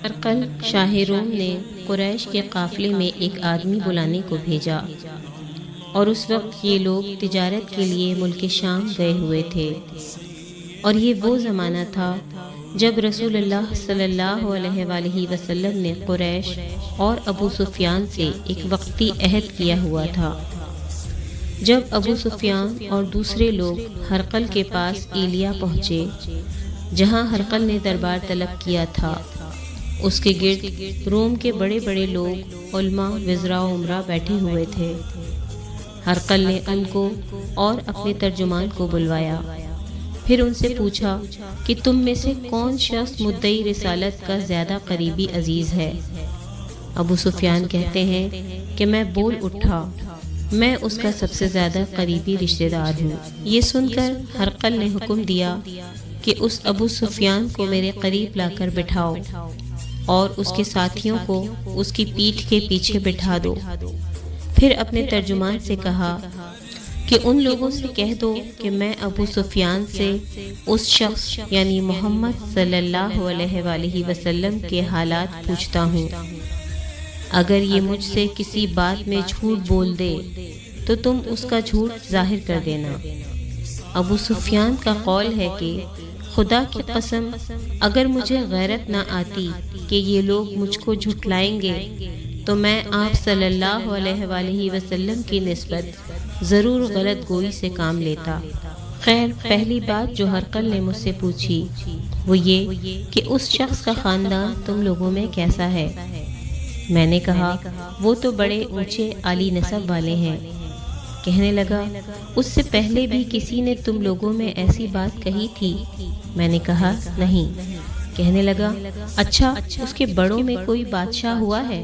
ہرقل شاہ روم نے قریش کے قافلے میں ایک آدمی بلانے کو بھیجا، اور اس وقت یہ لوگ تجارت کے لیے ملک شام گئے ہوئے تھے، اور یہ وہ زمانہ تھا جب رسول اللہ صلی اللہ علیہ وآلہ وسلم نے قریش اور ابو سفیان سے ایک وقتی عہد کیا ہوا تھا۔ جب ابو سفیان اور دوسرے لوگ ہرقل کے پاس ایلیا پہنچے، جہاں ہرقل نے دربار طلب کیا تھا، اس کے گرد روم کے بڑے بڑے لوگ، علماء، وزراء و امراء بیٹھے ہوئے تھے۔ ہرقل نے ان کو اور اپنے ترجمان کو بلوایا، پھر ان سے پوچھا کہ تم میں سے کون شخص مدعی رسالت کا زیادہ قریبی عزیز ہے؟ ابو سفیان کہتے ہیں کہ میں بول اٹھا، میں اس کا سب سے زیادہ قریبی رشتہ دار ہوں۔ یہ سن کر ہرقل نے حکم دیا کہ اس ابو سفیان کو میرے قریب لا کر بٹھاؤ اور اس کے ساتھیوں کو اس کی پیٹھ کے پیچھے بٹھا دو۔ پھر اپنے ترجمان سے کہا کہ ان لوگوں سے کہہ دو کہ میں ابو سفیان سے اس شخص یعنی محمد صلی اللہ علیہ وآلہ وسلم کے حالات پوچھتا ہوں۔ اگر یہ مجھ سے کسی بات میں جھوٹ بول دے تو تم اس کا جھوٹ ظاہر کر دینا۔ ابو سفیان کا قول ہے کہ خدا کی قسم، اگر مجھے غیرت نہ آتی کہ یہ لوگ مجھ کو جھٹلائیں گے تو میں آپ صلی اللہ علیہ وآلہ وسلم کی نسبت ضرور غلط گوئی سے کام لیتا۔ خیر، پہلی بات جو ہرقل نے مجھ سے پوچھی وہ یہ کہ اس شخص کا خاندان تم لوگوں میں کیسا ہے؟ میں نے کہا وہ تو بڑے اونچے عالی نسب والے ہیں۔ کہنے لگا اس سے پہلے بھی کسی نے تم لوگوں میں ایسی بات کہی تھی؟ میں نے کہا نہیں۔ کہنے لگا اچھا، اس کے بڑوں میں کوئی بادشاہ ہوا ہے؟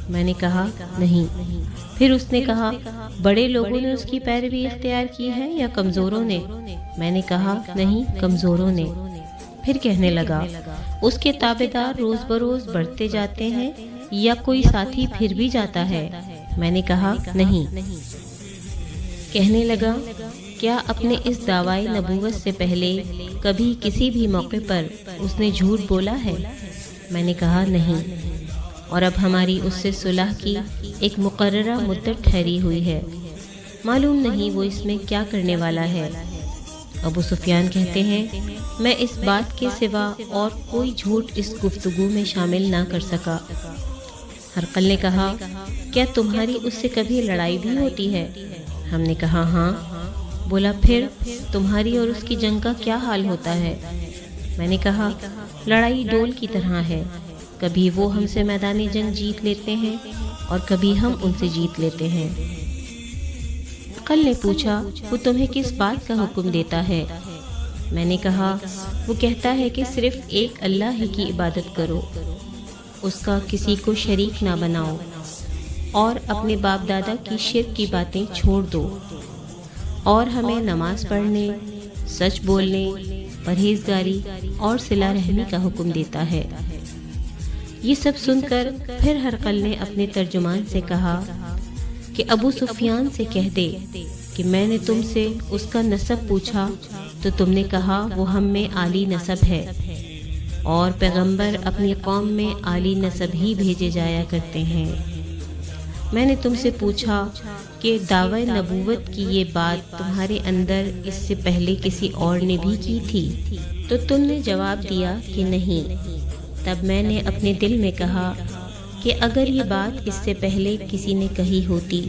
میں نے کہا نہیں۔ پھر اس نے کہا بڑے لوگوں نے اس کی پیروی اختیار کی ہے یا کمزوروں نے؟ میں نے کہا نہیں، کمزوروں نے۔ پھر کہنے لگا اس کے تابعدار روز بروز بڑھتے جاتے ہیں یا کوئی ساتھی پھر بھی جاتا ہے؟ میں نے کہا نہیں۔ کہنے لگا کیا اپنے اس دعوی نبوت سے پہلے کبھی کسی بھی موقع پر اس نے جھوٹ بولا ہے؟ میں نے کہا نہیں، اور اب ہماری اس سے صلح کی ایک مقررہ مدت ٹھہری ہوئی ہے، معلوم نہیں وہ اس میں کیا کرنے والا ہے۔ ابو سفیان کہتے ہیں میں اس بات کے سوا اور کوئی جھوٹ اس گفتگو میں شامل نہ کر سکا۔ ہرقل نے کہا کیا تمہاری اس سے کبھی لڑائی بھی ہوتی ہے؟ ہم نے کہا ہاں۔ بولا پھر تمہاری اور اس کی جنگ کا کیا حال ہوتا ہے؟ میں نے کہا لڑائی ڈول کی طرح ہے، کبھی وہ ہم سے میدان جنگ جیت لیتے ہیں اور کبھی ہم ان سے جیت لیتے ہیں۔ ہرقل نے پوچھا وہ تمہیں کس بات کا حکم دیتا ہے؟ میں نے کہا وہ کہتا ہے کہ صرف ایک اللہ ہی کی عبادت کرو، اس کا کسی کو شریک نہ بناؤ، اور اپنے باپ دادا کی شرک کی باتیں چھوڑ دو، اور ہمیں نماز پڑھنے، سچ بولنے، پرہیزگاری اور صلہ رحمی کا حکم دیتا ہے۔ یہ سب سن کر پھر ہرقل نے اپنے ترجمان سے کہا کہ ابو سفیان سے کہہ دے کہ میں نے تم سے اس کا نسب پوچھا تو تم نے کہا وہ ہم میں عالی نسب ہے، اور پیغمبر اپنی قوم میں عالی نسب ہی بھیجے جایا کرتے ہیں۔ میں نے تم سے پوچھا کہ دعوی نبوت کی یہ بات تمہارے اندر اس سے پہلے کسی اور نے بھی کی تھی؟ تو تم نے جواب دیا کہ نہیں۔ تب میں نے اپنے دل میں کہا کہ اگر یہ بات اس سے پہلے کسی نے کہی ہوتی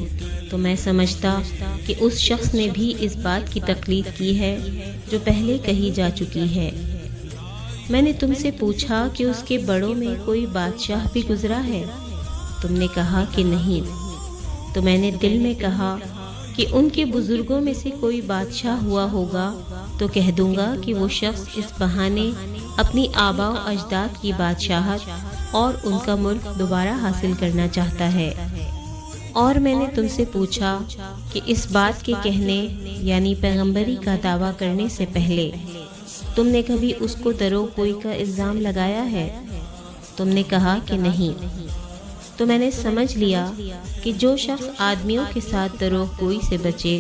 تو میں سمجھتا کہ اس شخص نے بھی اس بات کی تقلید کی ہے جو پہلے کہی جا چکی ہے۔ میں نے تم سے پوچھا کہ اس کے بڑوں میں کوئی بادشاہ بھی گزرا ہے؟ تم نے کہا کہ نہیں۔ تو میں نے دل میں کہا کہ ان کے بزرگوں میں سے کوئی بادشاہ ہوا ہوگا تو کہہ دوں گا کہ وہ شخص اس بہانے اپنی آباء و اجداد کی بادشاہت اور ان کا ملک دوبارہ حاصل کرنا چاہتا ہے۔ اور میں نے تم سے پوچھا کہ اس بات کے کہنے یعنی پیغمبری کا دعویٰ کرنے سے پہلے تم نے کبھی اس کو دروغ گوئی کا الزام لگایا ہے؟ تم نے کہا کہ نہیں۔ تو میں نے سمجھ لیا کہ جو شخص آدمیوں کے ساتھ دروغ گوئی سے بچے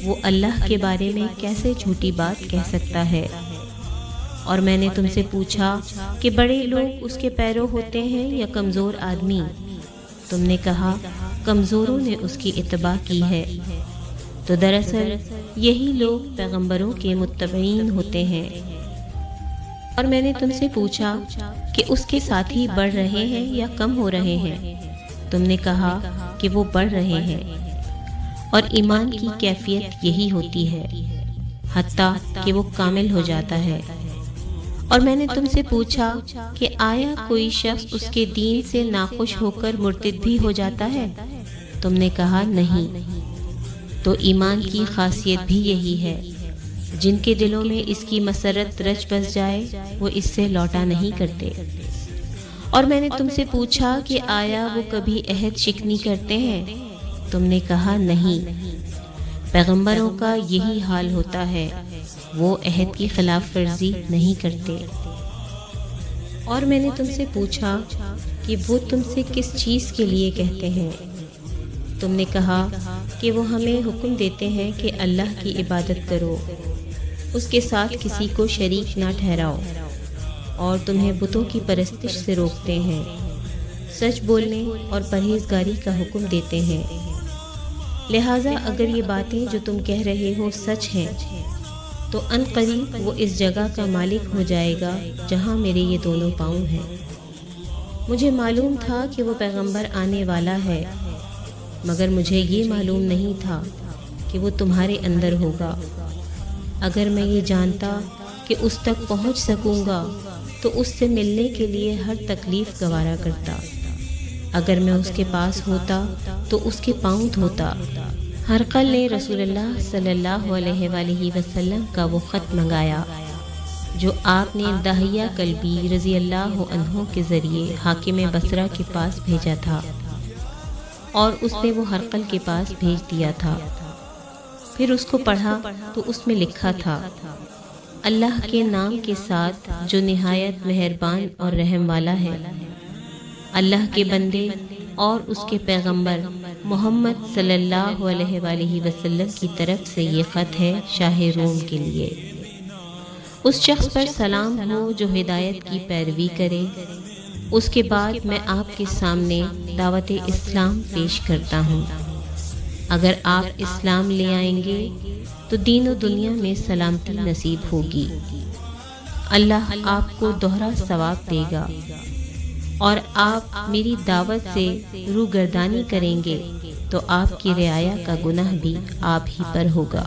وہ اللہ کے بارے میں کیسے جھوٹی بات کہہ سکتا ہے، اور میں نے تم سے پوچھا کہ بڑے لوگ اس کے پیرو ہوتے ہیں یا کمزور آدمی؟ تم نے کہا کمزوروں نے اس کی اتباع کی ہے۔ تو دراصل یہی لوگ پیغمبروں کے متبعین ہوتے ہیں۔ اور میں نے تم سے پوچھا کہ اس کے ساتھی بڑھ رہے ہیں یا کم ہو رہے ہیں؟ تم نے کہا کہ وہ بڑھ رہے ہیں۔ اور ایمان کی کیفیت یہی ہوتی ہے حتیٰ کہ وہ کامل ہو جاتا ہے۔ اور میں نے تم سے پوچھا کہ آیا کوئی شخص اس کے دین سے ناخوش ہو کر مرتد بھی ہو جاتا ہے؟ تم نے کہا نہیں۔ تو ایمان کی خاصیت بھی یہی ہے، جن کے دلوں میں اس کی مسرت رچ بس جائے وہ اس سے لوٹا نہیں کرتے۔ اور میں نے تم سے پوچھا کہ آیا وہ کبھی عہد شکنی کرتے ہیں؟ تم نے کہا نہیں۔ پیغمبروں کا یہی حال ہوتا ہے، وہ عہد کی خلاف ورزی نہیں کرتے۔ اور میں نے تم سے پوچھا کہ وہ تم سے کس چیز کے لیے کہتے ہیں؟ تم نے کہا کہ وہ ہمیں حکم دیتے ہیں کہ اللہ کی عبادت کرو، اس کے ساتھ کسی کو شریک نہ ٹھہراؤ، اور تمہیں بتوں کی پرستش سے روکتے ہیں، سچ بولنے اور پرہیزگاری کا حکم دیتے ہیں۔ لہٰذا اگر یہ باتیں جو تم کہہ رہے ہو سچ ہیں تو ان قریب وہ اس جگہ کا مالک ہو جائے گا جہاں میرے یہ دونوں پاؤں ہیں۔ مجھے معلوم تھا کہ وہ پیغمبر آنے والا ہے، مگر مجھے یہ معلوم نہیں تھا کہ وہ تمہارے اندر ہوگا۔ اگر میں یہ جانتا کہ اس تک پہنچ سکوں گا تو اس سے ملنے کے لیے ہر تکلیف گوارا کرتا۔ اگر میں اس کے پاس ہوتا تو اس کے پاؤں دھوتا۔ ہرقل نے رسول اللہ صلی اللہ علیہ وآلہ وسلم کا وہ خط منگایا جو آپ نے داہیہ کلبی رضی اللہ عنہ کے ذریعے حاکم بصرہ کے پاس بھیجا تھا، اور اس نے وہ ہرقل کے پاس بھیج دیا تھا۔ پھر اس کو پڑھا تو اس میں لکھا تھا، اللہ کے نام کے ساتھ جو نہایت مہربان اور رحم والا ہے۔ اللہ کے بندے اور اس کے پیغمبر محمد صلی اللہ علیہ وآلہ وسلم کی طرف سے یہ خط ہے شاہ روم کے لیے۔ اس شخص پر سلام ہو جو ہدایت کی پیروی کرے۔ اس کے بعد میں آپ کے سامنے دعوت اسلام پیش کرتا ہوں۔ اگر آپ اسلام لے آئیں گے تو دین و دنیا میں سلامتی نصیب ہوگی، اللہ آپ کو دوہرا ثواب دے گا، اور آپ میری دعوت سے روگردانی کریں گے تو آپ کی رعایا کا گناہ بھی آپ ہی پر ہوگا۔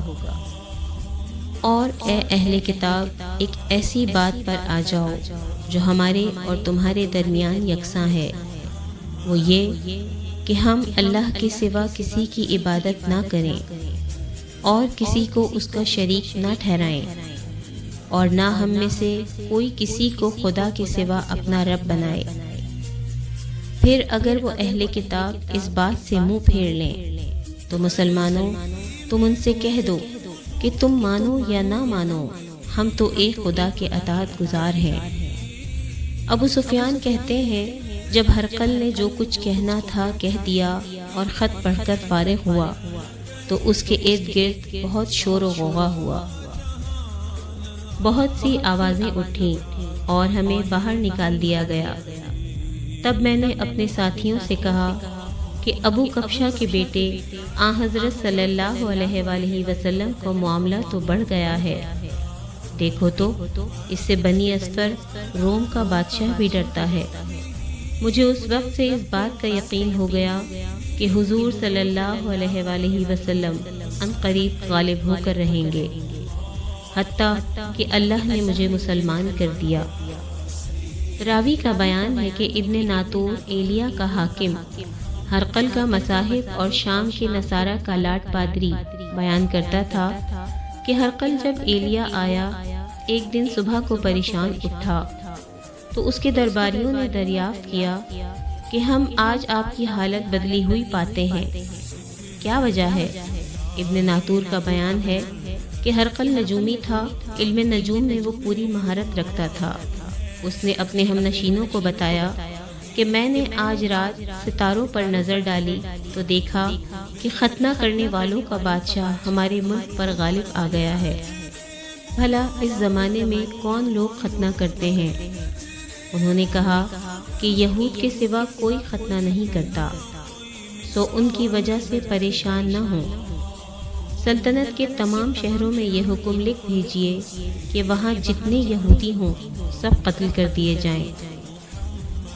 اور اے اہل کتاب، ایک ایسی بات پر آ جاؤ جو ہمارے اور تمہارے درمیان یکساں ہے، وہ یہ کہ ہم اللہ کے سوا کسی کی عبادت نہ کریں اور کسی کو اس کا شریک نہ ٹھہرائیں، اور نہ ہم میں سے کوئی کسی کو خدا کے سوا اپنا رب بنائے۔ پھر اگر وہ اہل کتاب اس بات سے منہ پھیر لیں تو مسلمانوں، تم ان سے کہہ دو کہ تم مانو یا نہ مانو، ہم تو ایک خدا کے اطاعت گزار ہیں۔ ابو سفیان کہتے ہیں جب ہرقل نے جو کچھ کہنا تھا کہہ دیا اور خط پڑھ کر فارغ ہوا تو اس کے ارد گرد بہت شور و غوغا ہوا، بہت سی آوازیں اٹھیں اور ہمیں باہر نکال دیا گیا۔ تب میں نے اپنے ساتھیوں سے کہا کہ ابو کبشہ کے بیٹے آن حضرت صلی اللہ علیہ وآلہ وسلم کا معاملہ تو بڑھ گیا ہے، دیکھو تو اس سے بنی اصفر روم کا بادشاہ بھی ڈرتا ہے۔ مجھے اس وقت سے اس بات کا یقین ہو گیا کہ حضور صلی اللہ علیہ وآلہ وسلم ان قریب غالب ہو کر رہیں گے، حتیٰ کہ اللہ نے مجھے مسلمان کر دیا۔ راوی کا بیان ہے کہ ابن ناطور ایلیا کا حاکم ہرقل کا مصاحف اور شام کے نصارہ کا لاٹ پادری بیان کرتا تھا کہ ہرقل جب ایلیا آیا ایک دن صبح کو پریشان اٹھا تو اس کے درباریوں نے دریافت کیا کہ ہم آج آپ کی حالت بدلی ہوئی پاتے ہیں، کیا وجہ ہے؟ ابن ناطور کا بیان ہے کہ ہرقل نجومی تھا، علم نجوم میں وہ پوری مہارت رکھتا تھا۔ اس نے اپنے ہم نشینوں کو بتایا کہ میں نے آج رات ستاروں پر نظر ڈالی تو دیکھا کہ ختنہ کرنے والوں کا بادشاہ ہمارے ملک پر غالب آ گیا ہے۔ بھلا اس زمانے میں کون لوگ ختنہ کرتے ہیں؟ انہوں نے کہا کہ یہود کے سوا کوئی ختنہ نہیں کرتا، سو ان کی وجہ سے پریشان نہ ہوں۔ سلطنت کے تمام شہروں میں یہ حکم لکھ بھیجیے کہ وہاں جتنے یہودی ہوں سب قتل کر دیے جائیں۔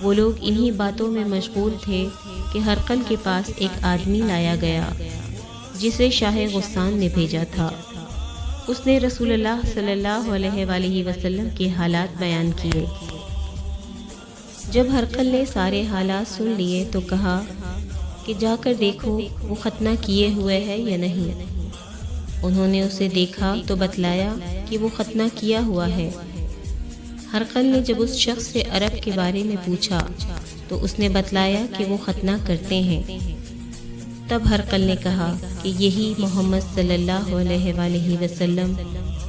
وہ لوگ انہی باتوں میں مشغول تھے کہ ہرقل کے پاس ایک آدمی لایا گیا جسے شاہ غسان نے بھیجا تھا۔ اس نے رسول اللہ صلی اللہ علیہ وآلہ وسلم کے حالات بیان کیے۔ جب ہرقل نے سارے حالات سن لیے تو کہا کہ جا کر دیکھو وہ ختنہ کیے ہوئے ہے یا نہیں۔ انہوں نے اسے دیکھا تو بتلایا کہ وہ ختنہ کیا ہوا ہے۔ ہرقل نے جب اس شخص سے عرب کے بارے میں پوچھا تو اس نے بتلایا کہ وہ ختنہ کرتے ہیں۔ تب ہرقل نے کہا کہ یہی محمد صلی اللہ علیہ وآلہ وسلم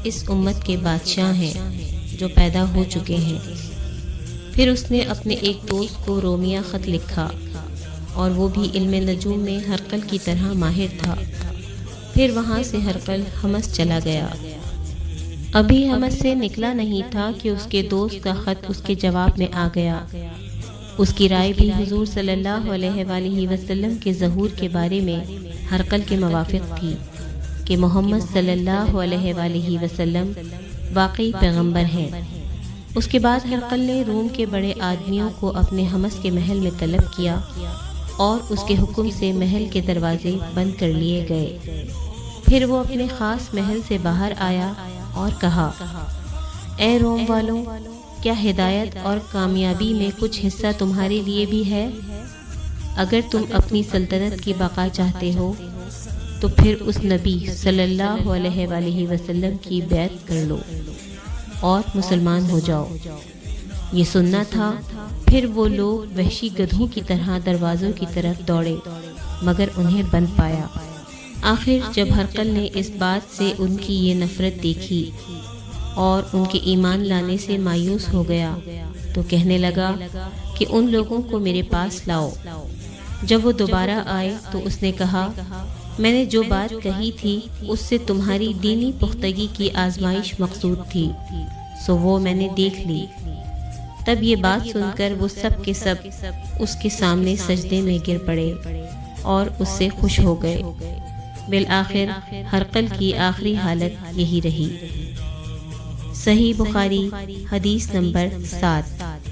اس امت کے بادشاہ ہیں جو پیدا ہو چکے ہیں۔ پھر اس نے اپنے ایک دوست کو رومیہ خط لکھا، اور وہ بھی علم نجوم میں ہرقل کی طرح ماہر تھا۔ پھر وہاں سے ہرقل حمص چلا گیا۔ ابھی حمص سے نکلا نہیں تھا کہ اس کے دوست کا خط اس کے جواب میں آ گیا۔ اس کی رائے بھی حضور صلی اللہ علیہ وآلہ وسلم کے ظہور کے بارے میں ہرقل کے موافق تھی کہ محمد صلی اللہ علیہ وآلہ وسلم واقعی پیغمبر ہیں۔ اس کے بعد ہرقل نے روم کے بڑے آدمیوں کو اپنے حمص کے محل میں طلب کیا، اور اس کے حکم سے محل کے دروازے بند کر لیے گئے۔ پھر وہ اپنے خاص محل سے باہر آیا اور کہا، اے روم والوں، کیا ہدایت اور کامیابی میں کچھ حصہ تمہارے لیے بھی ہے؟ اگر تم اپنی سلطنت کی بقا چاہتے ہو تو پھر اس نبی صلی اللہ علیہ وآلہ وسلم کی بیعت کر لو اور مسلمان ہو جاؤ۔ یہ سننا تھا۔ پھر وہ لوگ وحشی گدھوں کی طرح دروازوں کی طرف دوڑے، مگر انہیں بند پایا۔ آخر جب ہرقل نے اس بات سے ان کی یہ نفرت دیکھی اور ان کے ایمان لانے سے مایوس ہو گیا تو کہنے لگا کہ ان لوگوں کو میرے پاس لاؤ۔ جب وہ دوبارہ آئے تو اس نے کہا، میں نے جو بات کہی تھی اس سے تمہاری دینی پختگی کی آزمائش مقصود تھی، سو وہ میں نے دیکھ لی۔ تب یہ بات سن کر وہ سب کے سب اس کے سامنے سجدے میں گر پڑے اور اس سے خوش ہو گئے۔ بالآخر ہرقل کی آخری حالت یہی رہی۔ صحیح بخاری حدیث نمبر 7۔